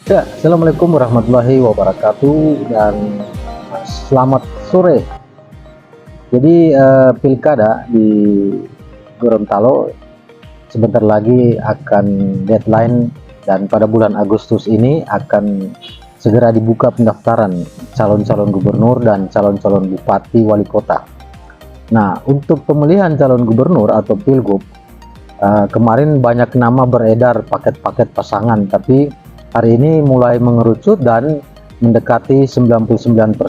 Ya, Assalamualaikum warahmatullahi wabarakatuh dan selamat sore. Jadi pilkada di Gorontalo sebentar lagi akan deadline dan pada bulan Agustus ini akan segera dibuka pendaftaran calon-calon gubernur dan calon-calon bupati wali kota. Nah, untuk pemilihan calon gubernur atau pilgub, kemarin banyak nama beredar paket-paket pasangan, tapi hari ini mulai mengerucut dan mendekati 99%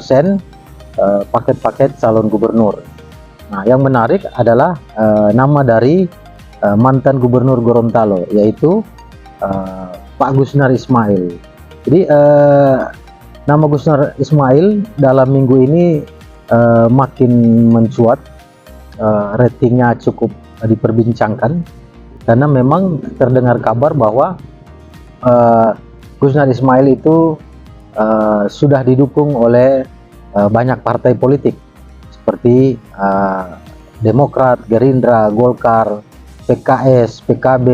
paket-paket calon gubernur. Nah, yang menarik adalah nama dari mantan gubernur Gorontalo, yaitu Pak Gusnar Ismail. Jadi nama Gusnar Ismail dalam minggu ini makin mencuat, ratingnya cukup diperbincangkan karena memang terdengar kabar bahwa Gusnar Ismail itu sudah didukung oleh banyak partai politik seperti Demokrat, Gerindra, Golkar, PKS, PKB,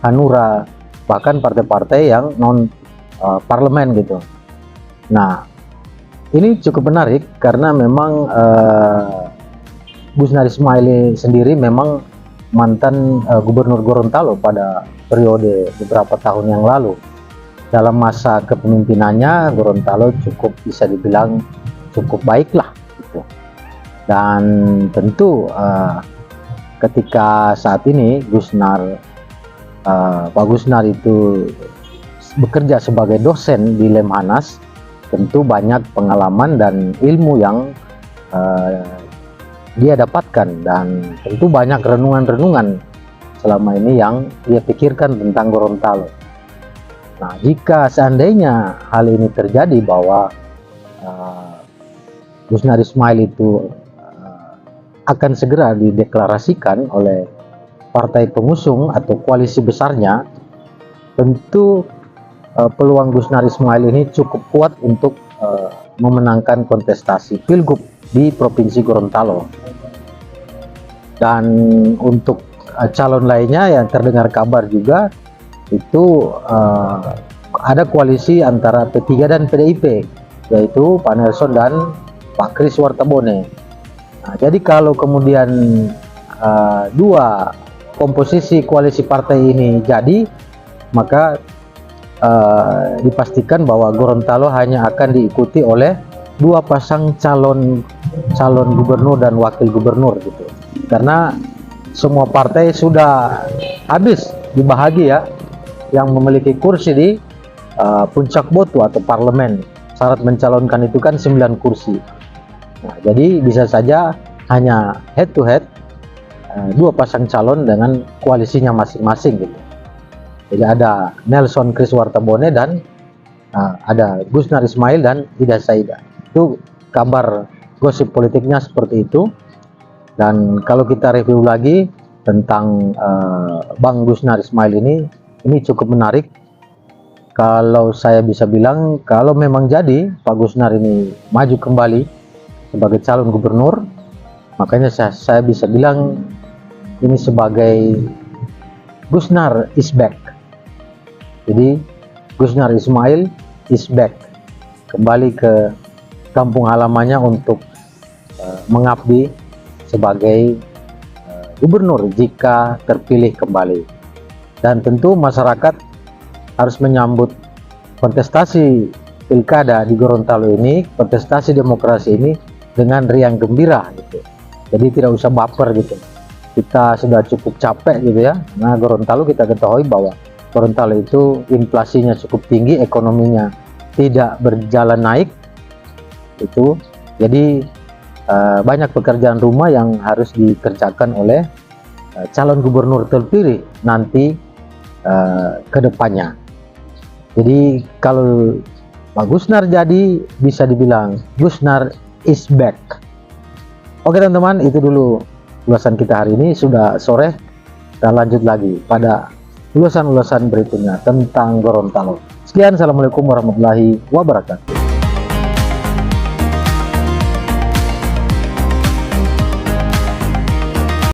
Hanura, bahkan partai-partai yang non parlemen gitu. Nah, ini cukup menarik karena memang Gusnar Ismail sendiri memang mantan gubernur Gorontalo pada periode beberapa tahun yang lalu. Dalam masa kepemimpinannya, Gorontalo cukup bisa dibilang cukup baiklah gitu. Dan tentu ketika saat ini Pak Gusnar itu bekerja sebagai dosen di Lemhanas, tentu banyak pengalaman dan ilmu yang dia dapatkan, dan tentu banyak renungan-renungan selama ini yang dia pikirkan tentang Gorontalo. Nah, jika seandainya hal ini terjadi bahwa Gusnar Ismail itu akan segera dideklarasikan oleh partai pengusung atau koalisi besarnya, tentu peluang Gusnar Ismail ini cukup kuat untuk memenangkan kontestasi pilgub di Provinsi Gorontalo. Dan untuk calon lainnya yang terdengar kabar juga itu ada koalisi antara P3 dan PDIP, yaitu Pak Nelson dan Pak Kris Wartabone. Nah, jadi kalau kemudian dua komposisi koalisi partai ini jadi, maka dipastikan bahwa Gorontalo hanya akan diikuti oleh dua pasang calon gubernur dan wakil gubernur gitu. Karena semua partai sudah habis dibahagi ya, yang memiliki kursi di puncak botu atau parlemen. Syarat mencalonkan itu kan 9 kursi. Nah, jadi bisa saja hanya head to head dua pasang calon dengan koalisinya masing-masing gitu. Jadi ada Nelson Kris Wartabone dan ada Gusnar Ismail dan Ida Saida. Itu kabar gosip politiknya seperti itu. Dan kalau kita review lagi tentang Bang Gusnar Ismail ini cukup menarik. Kalau saya bisa bilang, kalau memang jadi Pak Gusnar ini maju kembali sebagai calon gubernur, makanya saya bisa bilang ini sebagai Gusnar is back. Jadi Gusnar Ismail is back, kembali ke kampung halamannya untuk mengabdi sebagai gubernur jika terpilih kembali. Dan tentu masyarakat harus menyambut kontestasi pilkada di Gorontalo ini, kontestasi demokrasi ini dengan riang gembira gitu. Jadi tidak usah baper gitu. Kita sudah cukup capek gitu ya. Nah, Gorontalo kita ketahui bahwa Gorontalo itu inflasinya cukup tinggi, ekonominya tidak berjalan naik itu. Jadi banyak pekerjaan rumah yang harus dikerjakan oleh calon gubernur terpilih nanti ke depannya. Jadi kalau Pak Gusnar jadi, bisa dibilang Gusnar is back. Oke teman-teman, itu dulu ulasan kita hari ini. Sudah sore, dan lanjut lagi pada ulasan-ulasan berikutnya tentang Gorontalo. Sekian, assalamualaikum warahmatullahi wabarakatuh.